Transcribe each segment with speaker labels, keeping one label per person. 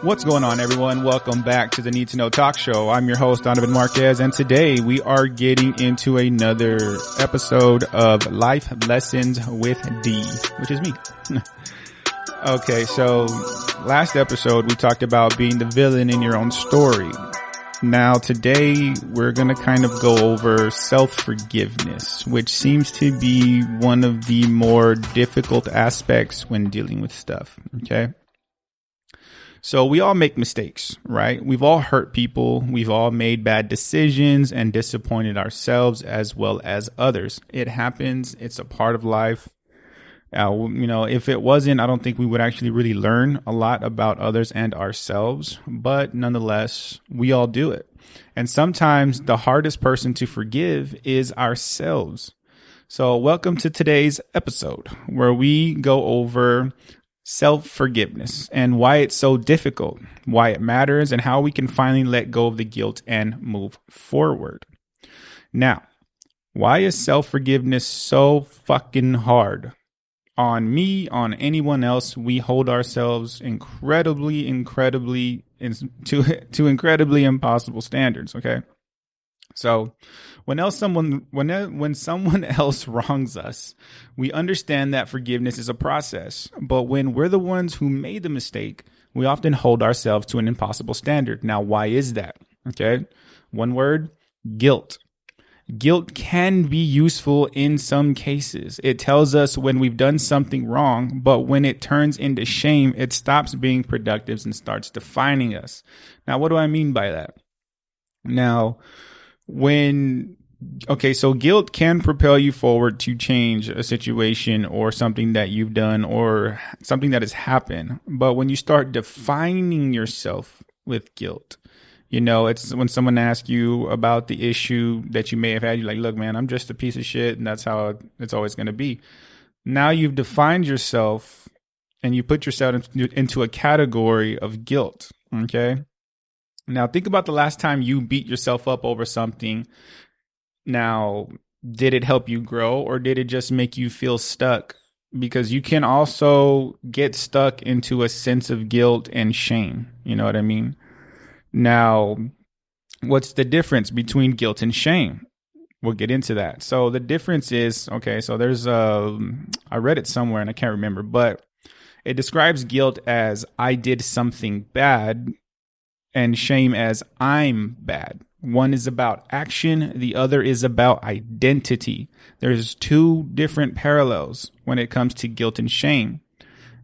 Speaker 1: What's going on, everyone? Welcome back to the Need to Know Talk Show. I'm your host, Donovan Marquez, and today we are getting into another episode of Life Lessons with D, which is me. Okay, so last episode we talked about being the villain in your own story. Now today we're going to kind of go over self-forgiveness, which seems to be one of the more difficult aspects when dealing with stuff, okay? So we all make mistakes, right? We've all hurt people. We've all made bad decisions and disappointed ourselves as well as others. It happens. It's a part of life. If it wasn't, I don't think we would actually really learn a lot about others and ourselves. But nonetheless, we all do it. And sometimes the hardest person to forgive is ourselves. So welcome to today's episode where we go over self-forgiveness and why it's so difficult, why it matters, and how we can finally let go of the guilt and move forward. Now, why is self-forgiveness so fucking hard? On me, on anyone else, we hold ourselves incredibly impossible standards, okay? So when someone else wrongs us, we understand that forgiveness is a process. But when we're the ones who made the mistake, we often hold ourselves to an impossible standard. Now, why is that? Okay. One word, guilt. Guilt can be useful in some cases. It tells us when we've done something wrong, but when it turns into shame, it stops being productive and starts defining us. Now, what do I mean by that? Now, so guilt can propel you forward to change a situation or something that you've done or something that has happened. But when you start defining yourself with guilt, it's when someone asks you about the issue that you may have had, you're like, look, man, I'm just a piece of shit. And that's how it's always going to be. Now you've defined yourself and you put yourself into a category of guilt. Okay. Now, think about the last time you beat yourself up over something. Now, did it help you grow or did it just make you feel stuck? Because you can also get stuck into a sense of guilt and shame. You know what I mean? Now, what's the difference between guilt and shame? We'll get into that. So the difference is, so there's I read it somewhere and I can't remember, but it describes guilt as I did something bad, and shame as I'm bad. One is about action. The other is about identity. There's two different parallels when it comes to guilt and shame.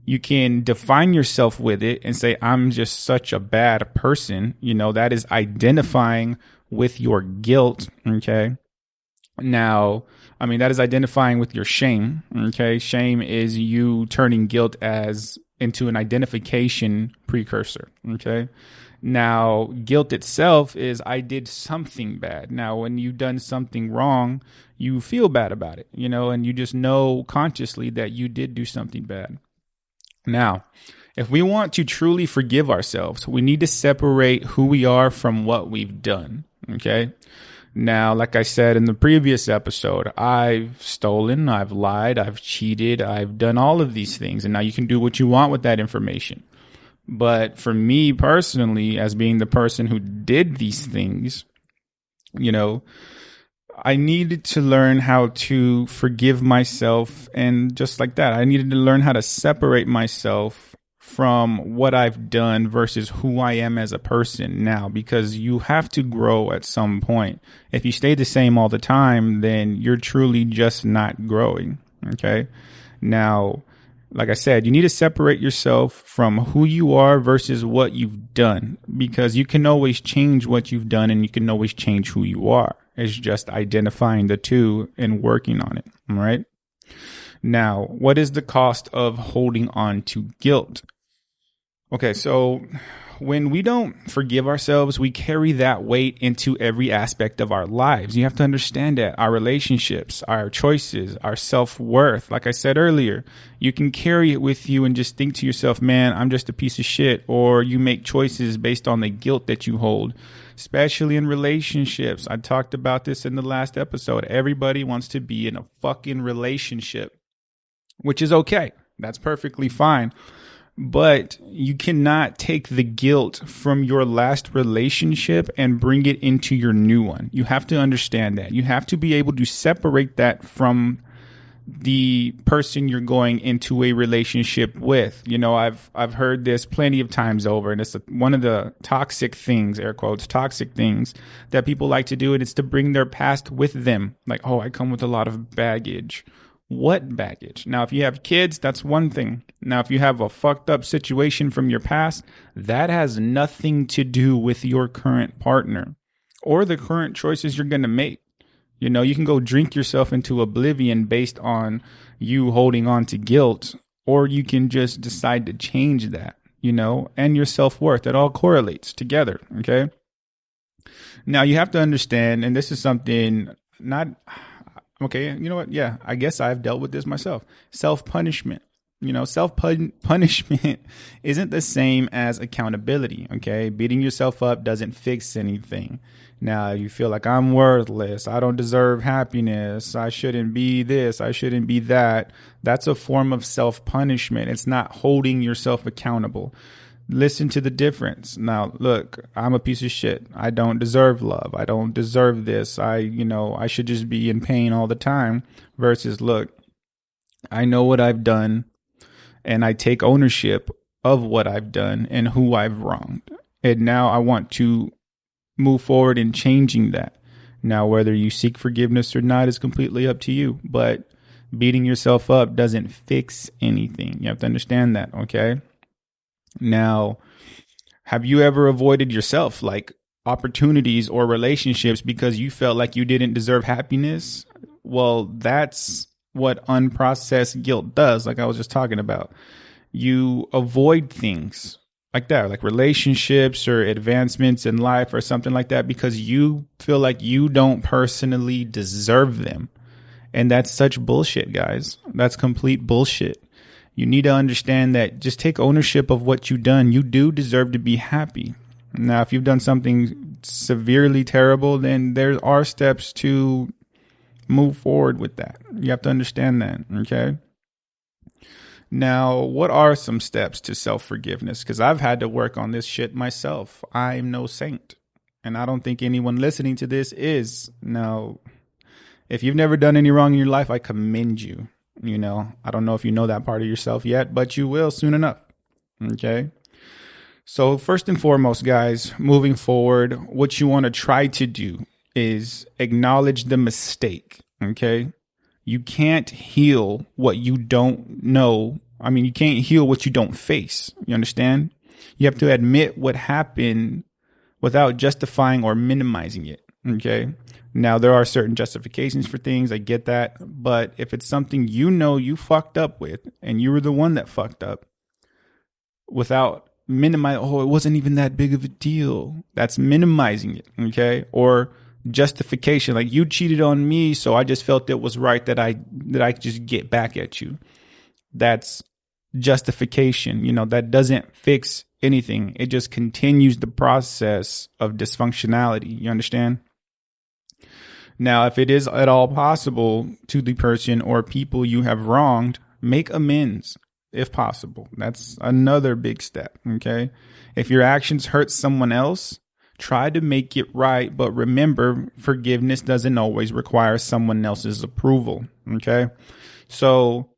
Speaker 1: You can define yourself with it and say, I'm just such a bad person. That is identifying with your guilt. Okay. Now, that is identifying with your shame. Okay. Shame is you turning guilt into an identification precursor. Okay. Now, guilt itself is I did something bad. Now, when you've done something wrong, you feel bad about it, and you just know consciously that you did do something bad. Now, if we want to truly forgive ourselves, we need to separate who we are from what we've done. Okay. Now, like I said in the previous episode, I've stolen, I've lied, I've cheated, I've done all of these things. And now you can do what you want with that information. But for me personally, as being the person who did these things, I needed to learn how to forgive myself. And just like that, I needed to learn how to separate myself from what I've done versus who I am as a person now, because you have to grow at some point. If you stay the same all the time, then you're truly just not growing. Okay. Now, like I said, you need to separate yourself from who you are versus what you've done, because you can always change what you've done and you can always change who you are. It's just identifying the two and working on it. All right. Now, what is the cost of holding on to guilt? Okay, so when we don't forgive ourselves, we carry that weight into every aspect of our lives. You have to understand that our relationships, our choices, our self-worth, like I said earlier, you can carry it with you and just think to yourself, man, I'm just a piece of shit. Or you make choices based on the guilt that you hold, especially in relationships. I talked about this in the last episode. Everybody wants to be in a fucking relationship, which is okay. That's perfectly fine. But you cannot take the guilt from your last relationship and bring it into your new one. You have to understand that. You have to be able to separate that from the person you're going into a relationship with. You know, I've heard this plenty of times over, and it's one of the toxic things, air quotes, toxic things that people like to do, and it's to bring their past with them. Like, oh, I come with a lot of baggage. What baggage? Now, if you have kids, that's one thing. Now, if you have a fucked up situation from your past, that has nothing to do with your current partner or the current choices you're going to make. You know, you can go drink yourself into oblivion based on you holding on to guilt, or you can just decide to change that, you know, and your self-worth. It all correlates together. Okay. Now you have to understand, and this is something not okay. You know what? Yeah, I guess I've dealt with this myself. Self-punishment. You know, self-punishment isn't the same as accountability. Okay. Beating yourself up doesn't fix anything. Now you feel like I'm worthless. I don't deserve happiness. I shouldn't be this. I shouldn't be that. That's a form of self-punishment. It's not holding yourself accountable. Listen to the difference. Now, look, I'm a piece of shit. I don't deserve love. I don't deserve this. I should just be in pain all the time versus, look, I know what I've done and I take ownership of what I've done and who I've wronged. And now I want to move forward in changing that. Now, whether you seek forgiveness or not is completely up to you, but beating yourself up doesn't fix anything. You have to understand that, okay? Now, have you ever avoided yourself, like opportunities or relationships because you felt like you didn't deserve happiness? Well, that's what unprocessed guilt does, like I was just talking about. You avoid things like that, like relationships or advancements in life or something like that, because you feel like you don't personally deserve them. And that's such bullshit, guys. That's complete bullshit. You need to understand that just take ownership of what you've done. You do deserve to be happy. Now, if you've done something severely terrible, then there are steps to move forward with that. You have to understand that, okay? Now, what are some steps to self-forgiveness? Because I've had to work on this shit myself. I'm no saint. And I don't think anyone listening to this is. Now, if you've never done any wrong in your life, I commend you. You know, I don't know if you know that part of yourself yet, but you will soon enough. Okay. So first and foremost, guys, moving forward, what you want to try to do is acknowledge the mistake. Okay. You can't heal what you don't know. I mean, you can't heal what you don't face. You understand? You have to admit what happened without justifying or minimizing it. Okay. Now, there are certain justifications for things. I get that. But if it's something you know you fucked up with and you were the one that fucked up, without minimizing, oh, it wasn't even that big of a deal. That's minimizing it. Okay. Or justification, like you cheated on me, so I just felt it was right that I just get back at you. That's justification. You know, that doesn't fix anything. It just continues the process of dysfunctionality. You understand? Now, if it is at all possible to the person or people you have wronged, make amends if possible. That's another big step. Okay. If your actions hurt someone else, try to make it right, but remember, forgiveness doesn't always require someone else's approval. Okay. So,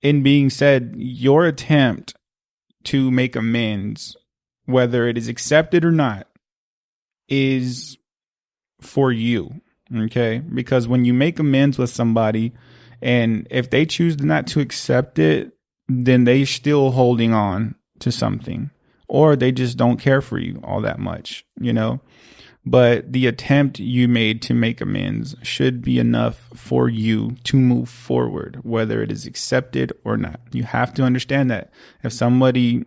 Speaker 1: in being said, your attempt to make amends, whether it is accepted or not, is for you. Okay. Because when you make amends with somebody, and if they choose not to accept it, then they're still holding on to something, or they just don't care for you all that much, you know. But the attempt you made to make amends should be enough for you to move forward, whether it is accepted or not. You have to understand that if somebody,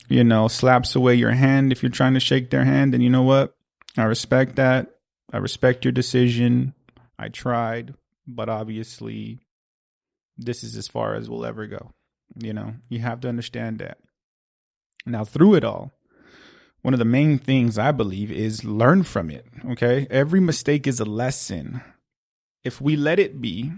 Speaker 1: you know, slaps away your hand, if you're trying to shake their hand, then you know what? I respect that. I respect your decision. I tried, but obviously this is as far as we'll ever go. You know, you have to understand that. Now, through it all, one of the main things I believe is learn from it. Okay. Every mistake is a lesson. If we let it be,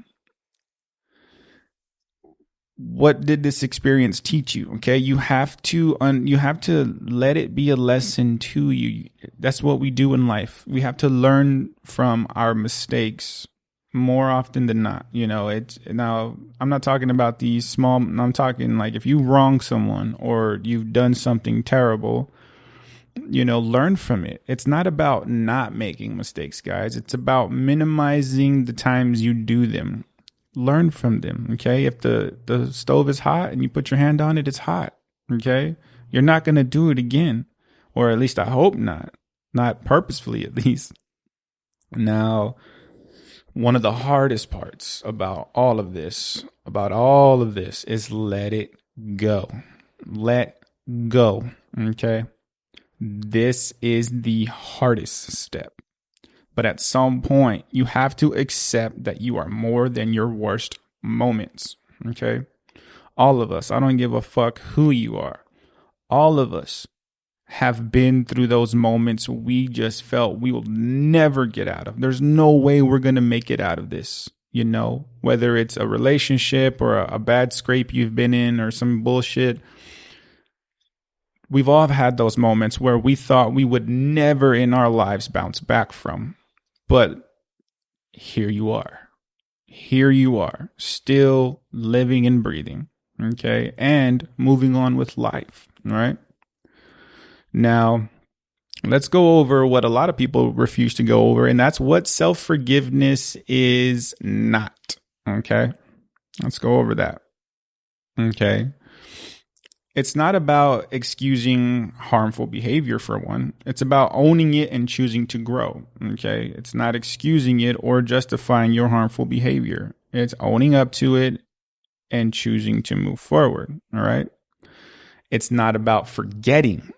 Speaker 1: what did this experience teach you? Okay. You have to let it be a lesson to you. That's what we do in life. We have to learn from our mistakes more often than not. Now I'm not talking about these small, I'm talking like if you wrong someone or you've done something terrible, learn from it. It's not about not making mistakes, guys. It's about minimizing the times you do them. Learn from them. Okay. If the stove is hot and you put your hand on it, it's hot. Okay. You're not going to do it again, or at least I hope not purposefully, at least. Now, one of the hardest parts about all of this is let it go. Let go. Okay. This is the hardest step. But at some point, you have to accept that you are more than your worst moments. Okay. All of us, I don't give a fuck who you are. All of us have been through those moments we just felt we will never get out of. There's no way we're going to make it out of this. Whether it's a relationship or a bad scrape you've been in or some bullshit. We've all had those moments where we thought we would never in our lives bounce back from. But here you are. Here you are, still living and breathing, okay? And moving on with life, all right? Now, let's go over what a lot of people refuse to go over, and that's what self-forgiveness is not, okay? Let's go over that, okay? It's not about excusing harmful behavior, for one. It's about owning it and choosing to grow. Okay. It's not excusing it or justifying your harmful behavior. It's owning up to it and choosing to move forward. All right. It's not about forgetting.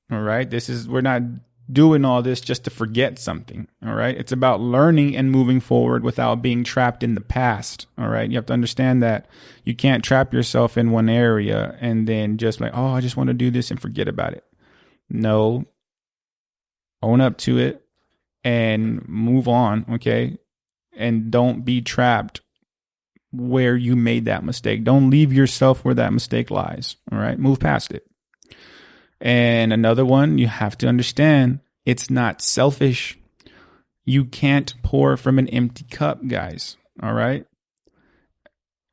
Speaker 1: All right. We're not doing all this just to forget something. All right. It's about learning and moving forward without being trapped in the past. All right. You have to understand that you can't trap yourself in one area and then just like, oh, I just want to do this and forget about it. No, own up to it and move on. Okay. And don't be trapped where you made that mistake. Don't leave yourself where that mistake lies. All right. Move past it. And another one, you have to understand, it's not selfish. You can't pour from an empty cup, guys. All right.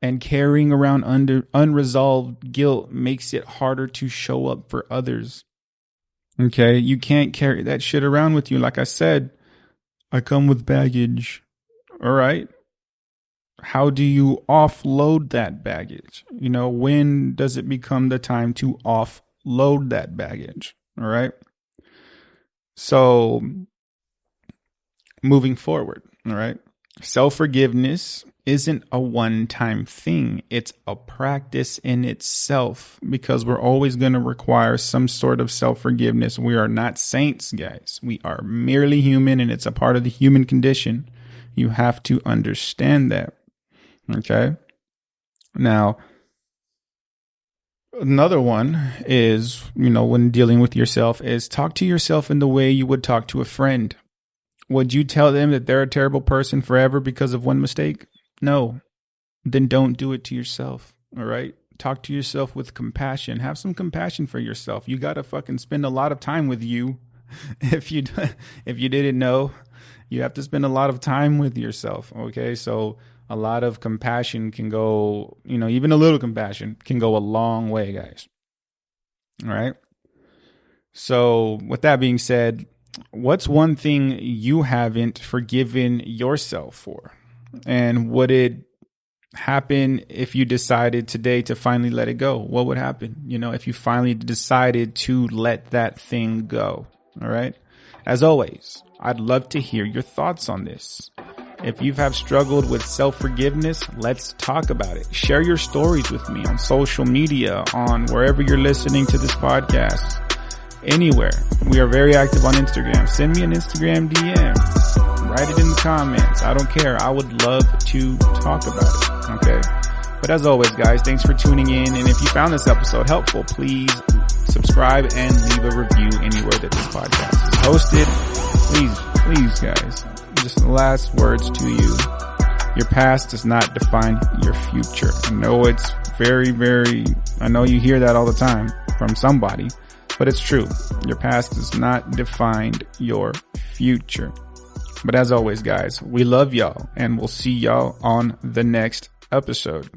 Speaker 1: And carrying around unresolved guilt makes it harder to show up for others. Okay. You can't carry that shit around with you. Like I said, I come with baggage. All right. How do you offload that baggage? When does it become the time to offload that baggage? All right. So moving forward. All right. Self-forgiveness isn't a one-time thing. It's a practice in itself because we're always going to require some sort of self-forgiveness. We are not saints, guys. We are merely human, and it's a part of the human condition. You have to understand that. Okay. Now, another one is, when dealing with yourself, is talk to yourself in the way you would talk to a friend. Would you tell them that they're a terrible person forever because of one mistake? No. Then don't do it to yourself. All right. Talk to yourself with compassion. Have some compassion for yourself. You got to fucking spend a lot of time with you. If you didn't know, you have to spend a lot of time with yourself. Okay. So a lot of compassion can go, even a little compassion can go a long way, guys. All right. So with that being said, what's one thing you haven't forgiven yourself for? And would it happen if you decided today to finally let it go? What would happen? If you finally decided to let that thing go. All right. As always, I'd love to hear your thoughts on this. If you have struggled with self-forgiveness, let's talk about it. Share your stories with me on social media, on wherever you're listening to this podcast. Anywhere. We are very active on Instagram. Send me an Instagram DM. Write it in the comments. I don't care. I would love to talk about it. Okay. But as always, guys, thanks for tuning in. And if you found this episode helpful, please subscribe and leave a review anywhere that this podcast is hosted. Please, guys, just the last words to you. Your past does not define your future. I know it's I know you hear that all the time from somebody, but it's true. Your past does not define your future. But as always, guys, we love y'all, and we'll see y'all on the next episode.